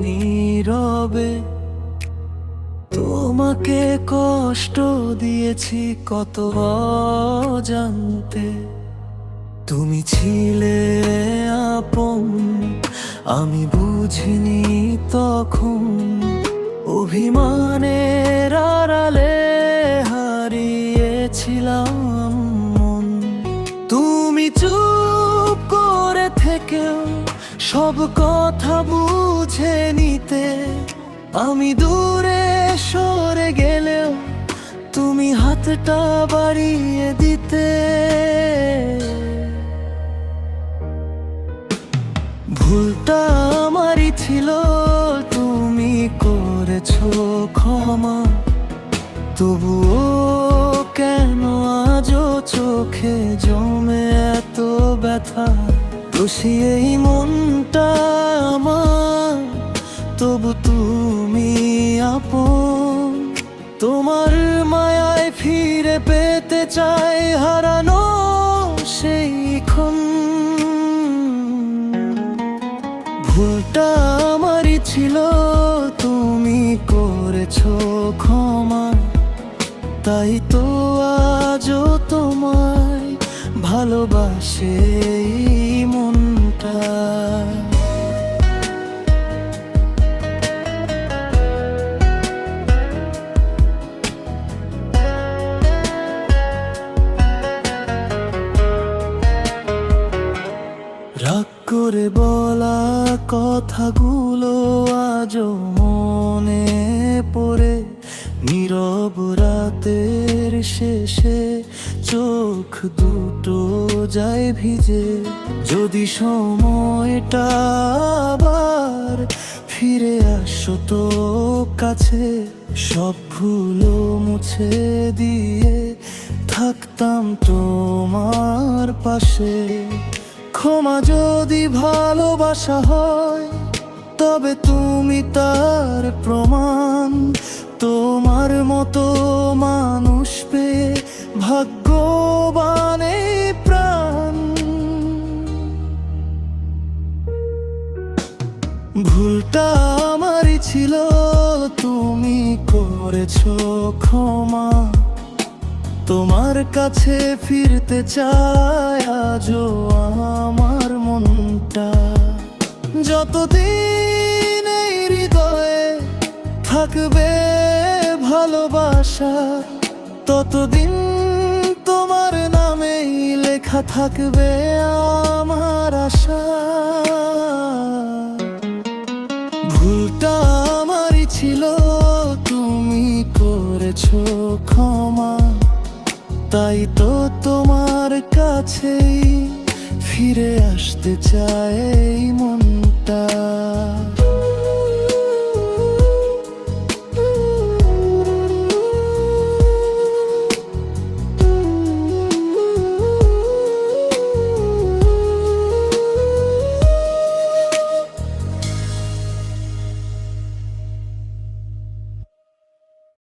নীরবে। তোমাকে কষ্ট দিয়েছি কত অজান্তে। তুমি ছিলে আপন, আমি বুঝিনি তখন। অভিমানের আড়ালে হারিয়েছিলাম মন। তুমি চুপ করে থেকেও সব কথা বুঝে নিতে। আমি দূরে সরে গেলেও তুমি হাতটা বাড়িয়ে দিতে। ভুলটা আমারই ছিল, তুমি করেছো ক্ষমা। তবুও কেন আজও চোখে জমে এত ব্যথা? দোষী এই মনটা আমার, তবু তুমি আপন। তোমার মায়ায় ফিরে পেতে চাই হারানো সেই ক্ষণ। ভুলটা আমারই ছিল, তুমি করেছো ক্ষমা। তাই তো আজও তোমায় ভালোবাসে এই মনটা। রাগ করে বলা কথাগুলো আজও মনে পড়ে। নীরব রাতের শেষে চোখ দুটো যায় ভিজে। যদি সময়টা আবার ফিরে আসো তো কাছে, সব ভুলো মুছে দিয়ে থাকতাম তোমার পাশে। ক্ষমা যদি ভালোবাসা হয়, তবে তুমি তার প্রমাণ। তোমার মতো মানুষ পেয়ে ভাগ্যবান এই প্রাণ। ভুলটা আমারই ছিল, তুমি করেছো ক্ষমা। তোমার কাছে ফিরতে চায় আজও আমার মনটা। যতদিন এই হৃদয়ে থাকবে ভালোবাসা, ততদিন তোমার নামেই লেখা থাকবে আমার আশা। ভুলটা আমারই ছিল, তুমি করেছো ক্ষমা। তাই তো তোমার কাছেই ফিরে আসতে চায় এই মনটা।